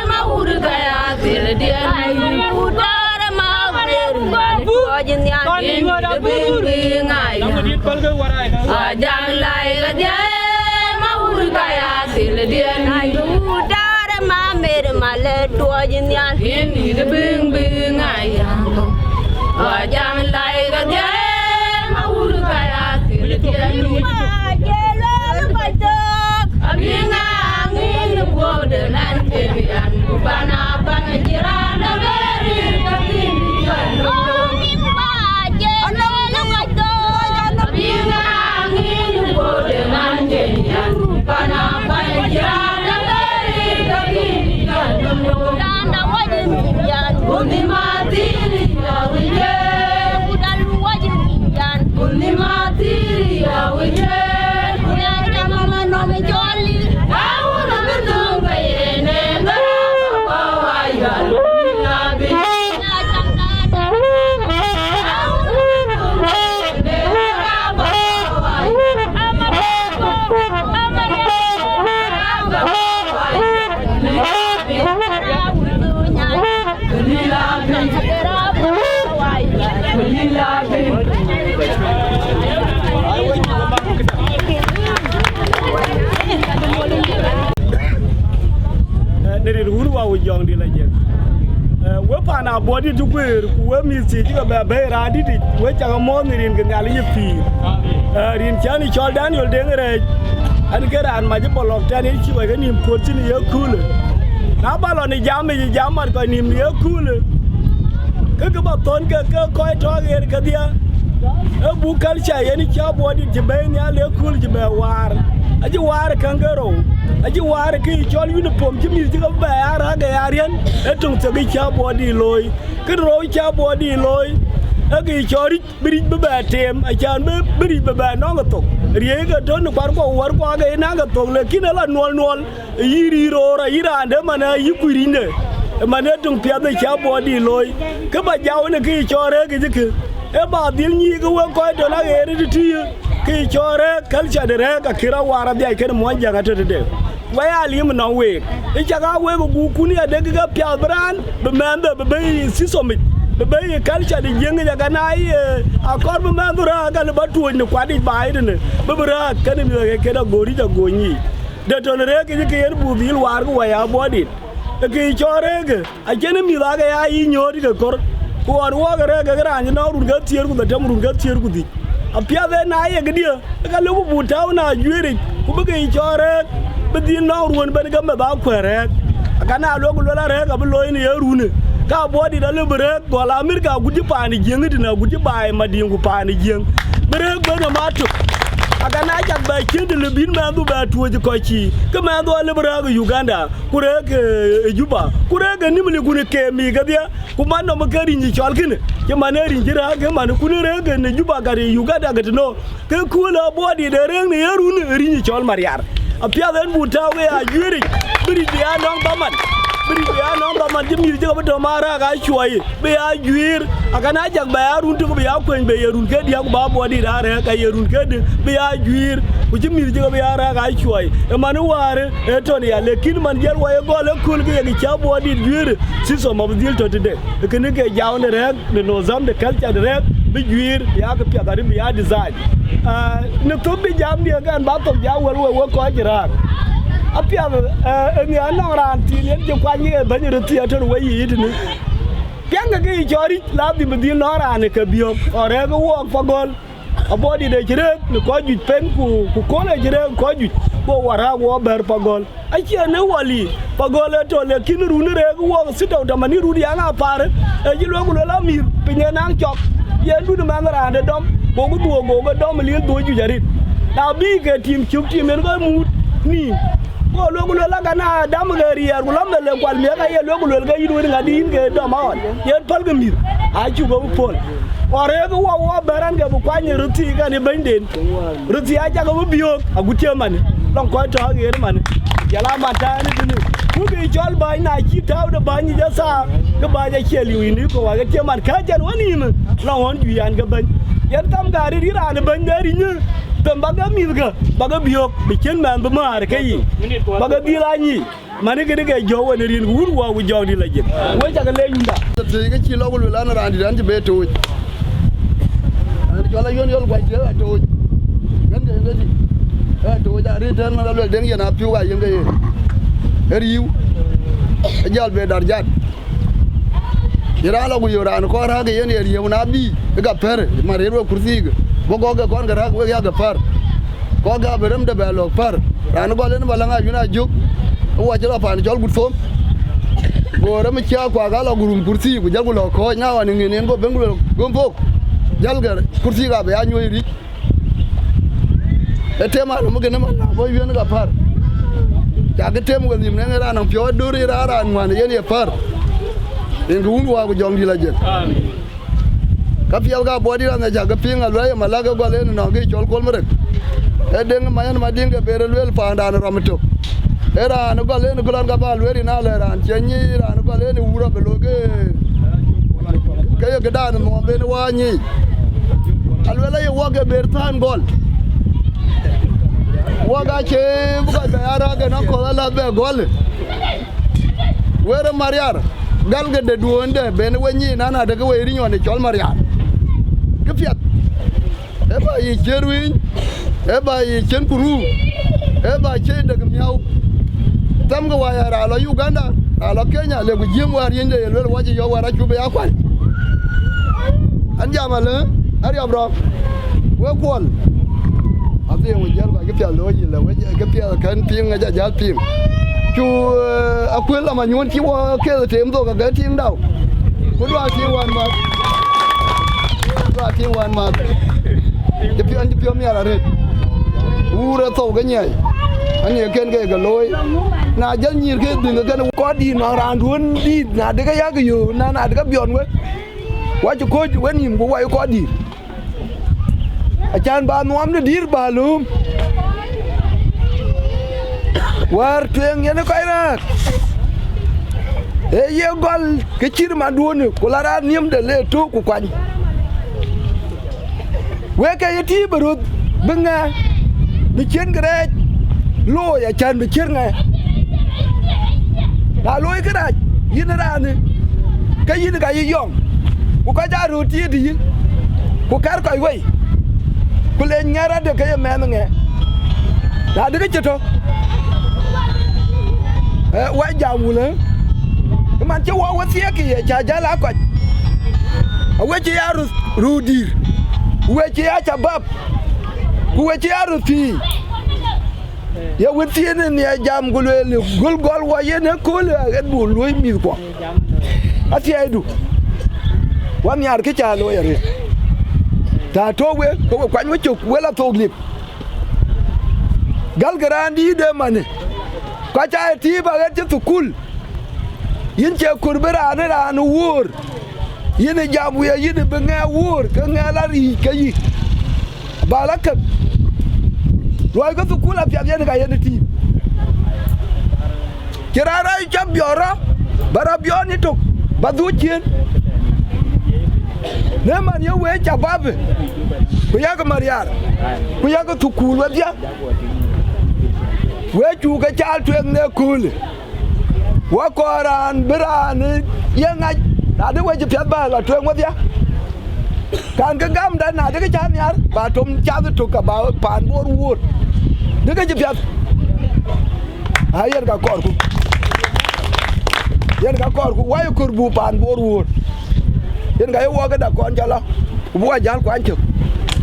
mau gaya tir dia jauh dari mamer malel tua jenyal din di bing bing ayang wajang lai kerja mau gaya tir dia jauh mamer maler tua jenyal ini de bing bing ayang wajang lai kerja mau gaya tir jelo batok abinga angin bode nan kebian bana bana jirana beri katin jalo mimba jelo batok abinga angin bode nan kebian bana bana jirana Kundi mati ya wije, kudan wajib dan kundi mati ya wije, kudan mama no me jolly. wa wu jong di la je we pa na body to gwer ku we mi si ji ba be ra di di we cha mo ni rin ga ngali ye pi rin chani chol Daniel dengere an ke ran ma je bolok tan chi we ga nim ko tin ye kule na ba lo ni jam mar ko nim ye kule ke ba ton ke ko to ge ga dia e bu culture ye ni cha body je be ni ale kule je be war aji war kangero aji war ki chol uniform ji mi ji ga ba ara ga yarian e tung to gi cha body loy ke ro cha body loy e gi chori bri ba tem a chan be bri ba no ga to rie ga don kwar ko war ko ga na ga to le kin la nol yiri ro ra ira ande mana yikurine mane tung pia da cha body loy ke ba jaw ne ki chore gi ji e ba dil ni ga we ko do la ga ri ti ki chore culture de rega kira wara bi ai ken mo janga to de wa ya lim no we e jaga we go kuni ya de ga pya bran be mande be si somit be culture de jenga jaga na ai akor be mandura ga le batu ni kwadi bai de ne be bra kan mi ga ke da gori da gonyi de to ne rega ki yen bu bil war go ya bodit e ki chore ga a ken mi la ga ya yi nyori ga kor ko ar wo ga rega ga ran na run ga tier ku da tam run ga tier ku di apia ve na ye gdia ka lu bu taw na jwiri ku be gi chore be di na ruon be ga me ba kwere ka na lo ku la re ka bu lo ni ye rune ka bodi da le bre ko la amerika gudi pa ni jeng di na gudi ba ma di ngu pa ni jeng bre be na ma to aga na ja ba kin de le bin ma du ba tuoji ko chi ka ma do le bre ga Uganda ku re ke Juba ku re ga nimli ku ne ke mi ga dia ku man no ma kari ni chol kin ke man ri jira ga man ku ne re ga ne Juba ga re Uganda ga no ke ku la bodi de re ni yeru ni ri ni chol Mariar apia den bu ta we a yuri biri dia non ba man biri dia non ba man jimi ji ga to mara ga choi be a yuir aga na ja ba yarun to be ya kwen be yerun ke dia ku ba bodi da re ka yerun ke de be a yuir ku jimi ji ga be ara ga choi e man ware e to ni ya lekin man jer wa go le kul ge ga cha bodi yuir si so ma dil to de ke ne ke jaw ne re de no zam de culture de re be yuir ya ga pia da be ya design ne to be jam dia gan ba to ja wo ko jira apia ni ana ran ti ne je kwa ni ba ni ti ato we yi ni pianga ge jori la di me di no ran ke bio ore go wo fa gol abodi de jire ni ko ju pen ku ko le jire ko ju ko wara go ber pa gol achi ne wali pa gol to le kin ru ni re go wo si to da mani ru di ana pare e ji lo go la mir pinye nang chok ye du de man ran de dom go go dom li do ju jarit da bi ke tim chuk tim en go mu ni ko lo la ga na dam ga rier ko lam le kwal me ga ye lo ga yidu ga din ga do ma on ye pal ga mir a ju go pol ore go wo beran ga bu kwa ni ruti ga ni banden ruti a ja ga bu biyo a gutie man lon ko to ga yer man yala mata ni ni ku bi jol ba na ki taw da ba ni ja sa ga ba ja ke liwi ni ko wa ga te man ka jan wani ni lon won ju yan ga ban yan tam ga ri ra ni ban ga ri ni dan baga milga baga biok bikin man ba mar kai baga dilani mani ga daga jowo ne rin wurwa wu jawdi la jek wai jaga le yunda te ga ci logul la na randi dan be to ani wala yon yol gwaj la to gan ga ngadi to ja ri tan ma la den yana piwa yanga ye riu jal be dar jat yara la gu yora an ko ra ga yen ye riu na bi ga per ma re ro kursi bogo ga kon ga we ya ga par ko ga berem de belo par ran go len balanga yuna juk wa jela pan jol gut fom go ram cha kwa ga la gurum kursi gu jal go ko nya wa ni ngene go bengulo go fok jal ga kursi ga be ya nyoy ri e tema no gene man na bo yuna ga par ja ga tem go nim ne ran pyo duri ra ran wan yen ye par en gu wa go jom di la je amen kapial ga bodi na jaga pinga loye malaga go le no ge chol kol mrek e deng mayan madinga bere lwel panda na ramto era no go le no gulan ga ba lweri na le ran chenyi ran go le ni wura beloge kayo ga dan mo be no wani alwela ye woge bertan gol woga che buga be ara ga no ko la be gol were Mariar galga de duonde ben wenyi nana daga weri nyone chol Mariar kefiat eba yi cherwin eba yi chenkuru eba che daga miau tam ga waya ra lo Uganda ala Kenya le ku jim war yende le waji yo wara chube yakwan anja male ari abro we kwol ati wo jel ba ke pya lo yi le we ke pya kan ping ja ja ping chu akwel ama nyun ti wo ke tem do ga ting dau ku do ti wan ma do ti wan ma ke pya mi ara re ura to ga nyai anh ken ke ga loy na jal nyir ke dinga gan ko di na ran dun di na de ga ya ga yo na de ga bion we wa ju ko wen nim go wa ko di a chan ba nuam de dir ba lum war teng yen ko ira e ye gol ke chir ma dun ko la ran nim de le to ku kwan we ke yiti barut benga bi chen gre lo ya chan bi chen nga la lo cái này yin ra ni cái yin ga yi yong ku ka ja ru ti di ku kar ko wei ku le nyara de ke me nge la de ke to wa ja mu le man che wa tie ki ya ja ja la ko we che ya ru dir we che ya chabab ku we che ya ru ti ya wutiene ni jam gulwele gol gol wa yene ko le red bu loy mi ko ati edu wa mi ar ke cha lo yare ta to we ko kwa nyu chuk we la to glip gal garandi de mane kwa cha ti ba ga tu kul yin che kurbera ne ran wur yene jam we yene be nga wur ka nga la ri ka yi balaka Loi ko kula pia yen ga yen ti. Kirara cha biora bara bioni to badu chien. Ne man yo we cha babe. Ku ya ga Mariar. Ku ya ga tukul wa dia. We chu ga cha twen ne kul. Wa koran biran yenga na de we pia ba la twen wa dia. Kan ga gam da na de ga cha nyar ba tom cha to ka ba pan bor wur. Dia ke jepiat. Ayer ka korku. Yen ka korku wayo kurbu pan bor wur. Yen ga yo ga da kon jala. Bu wa jal kwan chuk.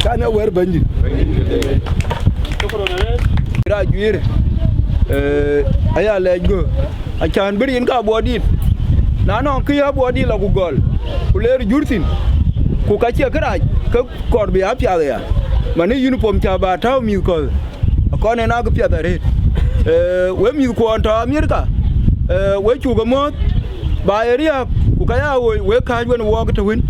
Kana wer banji. Ra juire. Aya lejgo. Achan birin ka Abuodit. Na non ki Abuodit la ku gol. Ku ler jurtin. Ku ka che kraj ka korbi apya ya. Mane uniform cha ba taw mi ko. Con này nó cứ phải đấy, với mình quan to America, với chủ cái mốt, bài area, của cái ao, với cái bên walk to win,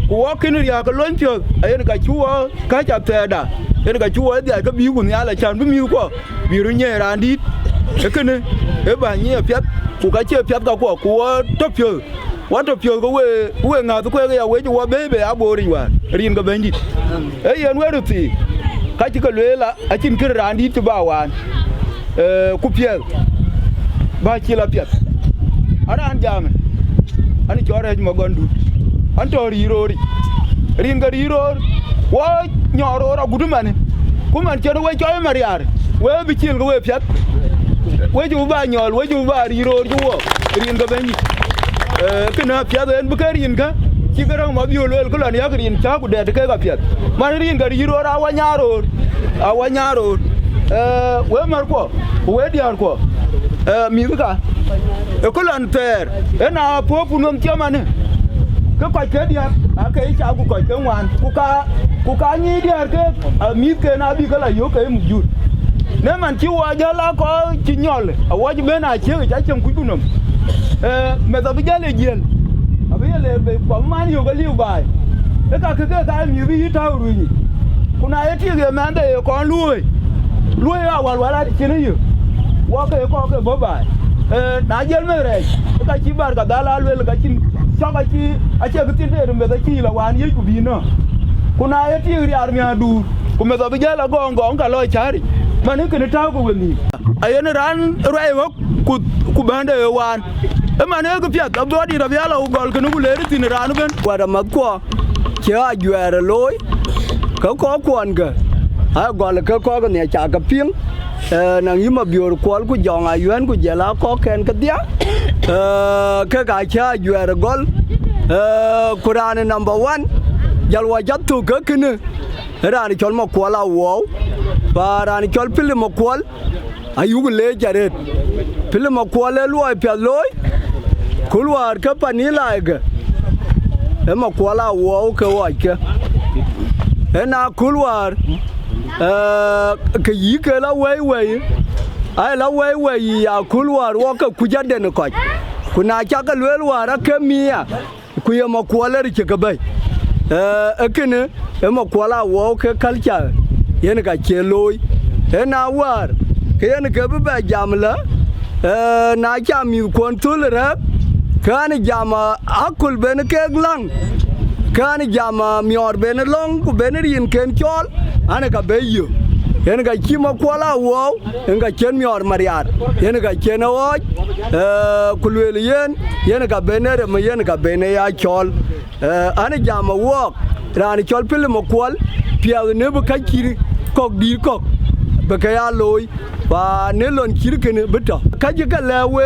của walk in area cái lớn chưa, ấy cái chúa cái chạp xe đã, ấy cái chúa ấy cái biểu của nhà là chán với miêu quá, biểu nhẹ ra đi, cái này, cái bài nhẹ phép, của cái chơi phép đâu của top chưa, what top chưa cái quê ngào tôi cái ao với chúa bé bé Abuodit quá, riêng cái bên gì, ấy anh nói được gì. Cái chỉ có lẽ là anh chỉ cần ra đi từ bao an, kupiel, ba chỉ là piet, anh jam, anh cho ra mà gần đủ, anh cho riro, riêng cái riro, quá nhỏ rồi, aku tu mana, cũng anh cho nó quay cho Mariar, quay bị chill cái quay piet, quay chú ba nhỏ, quay chú ba riro chú, riêng cái bên gì, cái nào piet anh bữa riêng cái. Chỉ cái răng mà biểu lên cái là nhớ cái điện cha của đẹp cái gặp phiền mà nó điện cái gì rồi à vanya rồi quê mà qua quê đi ăn qua mi cái cái lần ter cái nào phố phụ nữ chưa mà nè cái quay cái đi ăn cái cha của quay cái ngoan của cá nhí đi ăn cái mi cái nào bị cái là yếu cái một chút nếu mà chịu giờ là có chỉ nhỏ rồi ở chỉ bên này chơi cái trái trong cuối cùng mẹ tao bây giờ là gì bây giờ là có mang nhiều cái liều bài, cái nhiều cái tao rồi nhỉ, hôm nay cái gì mà anh đây còn lui à hoàn là chuyện gì, qua cái bó bài, nãy giờ mới rồi, cái chỉ bảo cái đó là lui là cái chuyện, cho cái chi, cái tiền đấy rồi cái chi là hoàn gì của bên nó, hôm nay cái gì ở nhà đủ, cũng bây giờ là gong cả lối chari, mà nếu cái tao của mình, ai nó ran rồi ku bán đây hoàn. Mà nếu cái việc Abuodit là việc là gọi cái nó cũng lấy được tiền ra nó bên. Qua đó mà qua, chỉ ở dưới lối, có quan cơ, ha gol ka ko ga ne cha ka ping na yima bior kwal ku jonga yuen ku jela ko ken ka dia ka ga cha yuer gol Quran number 1 jalwa jattu ka kene rani chol ma kwala wo ba rani chol pile ma kwal ayugu le jaret pile ma kwal lu ay pe loy kulwar ka panila ga ma kwala wo ka wa ka na kulwar ka yi ka la wai ai la wai ya kulwar wo ka kujade ne ko kuna cha ka lwelwara ka miya ku ya ma kwala ri ka bai akene ma kwala wo ka kalcha yen ka cheloy na war ke yen ka ba jamla na cha mi kontrol ra kan jama akul ben ke glang kan jama mior ben long ku ben rin ken chol ana ka beyo yen ka chima kwala wo yen ka chen mior mariar yen ka chen wo kulwel yen ka benere ma yen ka bene ya chol ana jama wo rani chol pile mo kwal pia ne bu ka kiri kok di kok be ka ya loy ba ne lon kiri kene beto ka ji ka lewe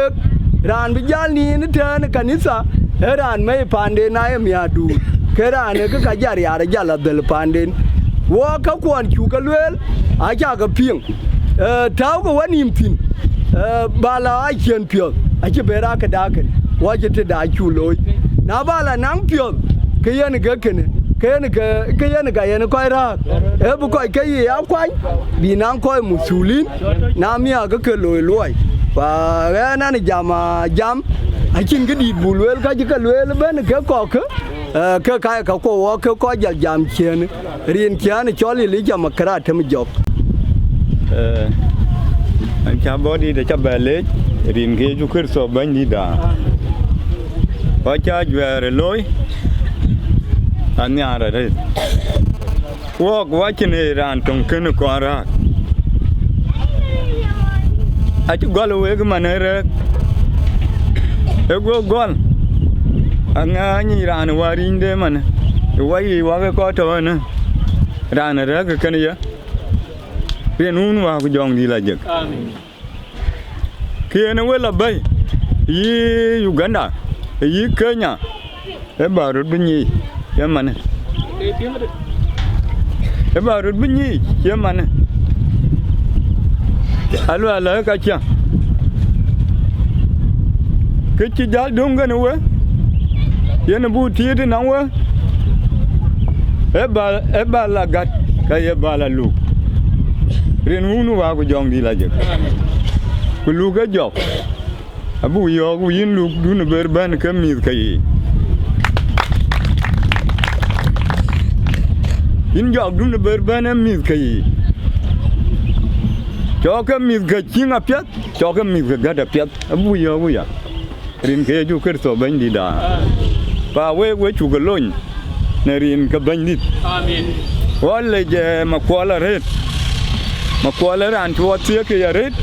ran bi jal ni ne tan kanisa ran mai pande na ya mi adu ke ran ne ka jar ya jala del pande wo ka kwan chu ka lwel a ja ka ping taw ko wani mpin bala a chen pio a ji bera ka da ka wa ji te da chu loy na bala nang pio ke yen ga kene ke yen ga yen ko ra e bu ko ke ya kwan bi nan ko musulin na mi ga ke loy loy ba ga na ni jam a chin ga di bulwel ka ji ka lwel ben ke ko ke ka ko wo ke ko jam chen rin kyan choli li jam kra tem jok an cha body de cha bele rin ge ju kir so ban di da ba cha jwere loy an yara re wo chin ran tong ken ko ra a chu gol we ga manere e go gol anga ni ran warin de man wai wa ko to na ran ra ga kan ya ren un wa ku jong di la jek amen kene wela bay yi Uganda yi Kenya e barut binyi ya man e barut binyi ya man alu ala ka cha ke ci dal donga ne we yen bu tiede na we e ba la gat ka ye ba la lu ren unu wa ku jong di la je ku lu ga jok abu yo ku yin lu du ne ber ban ka mi ka yi yin jok du ne ber ban mi ka yi cho mi ga chinga pyat cho mi ga da pyat abu yo bu ya rin ke ju ker so ban di da pa we chu ga lon ne rin ka ban dit amen wala je ma ko la ret ma ko la ran to tie ke ya ret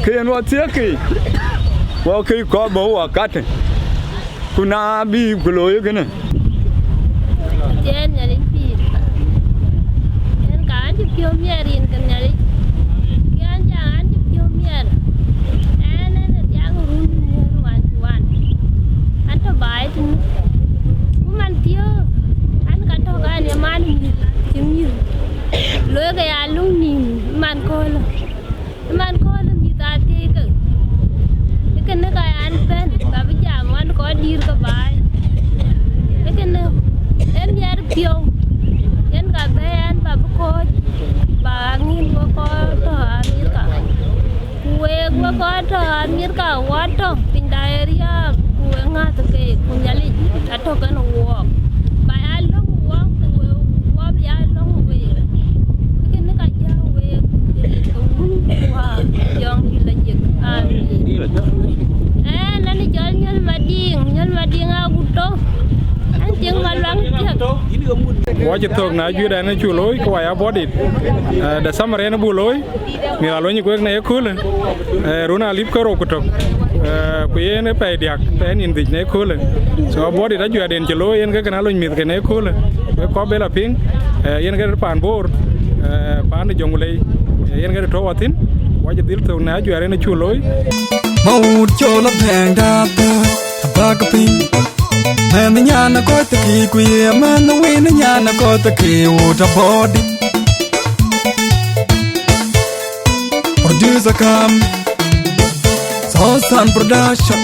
ke no tie ke wa ke ko bo wa kat kuna bi ko lo ye gene jen ya ri pi en ka ji pyo mi rin kan ya ri yan ja an ji pyo mi en ya ru wan an to bai tu man tio an ka to ga ni man tim ni lo ga ya lu ni man ko mi ta ti ke ne ka an pen ba bi ja man ko dir ka bai ke ne en yar pio en ka ben ba ko ba ngin ko to amir ka we ko to amir ka wa to pin diarrhea we nga to ke kunyali ato kan wo ba ya lo wo wo ya lo we ke ne ka ja we wa yong la je nani jol nyal mading aguto tiếng mà loang waje tok na juda na chuloi ko ya bodit da samare na buloi mi alo ni ko na yakule runa lip ko ro ko tok ko yene pay diak pen in dik ne kule so bodit da juda den chuloi en ga kana lo mi ke ne kule ko bela ping yen ga pan bor pan jongule yen ga to watin waje dil to na jware na chuloy Maud chola bang da bagapi Man the nyana ko te ki kuye man the win nyana ko te ki uta body Producer come Sound production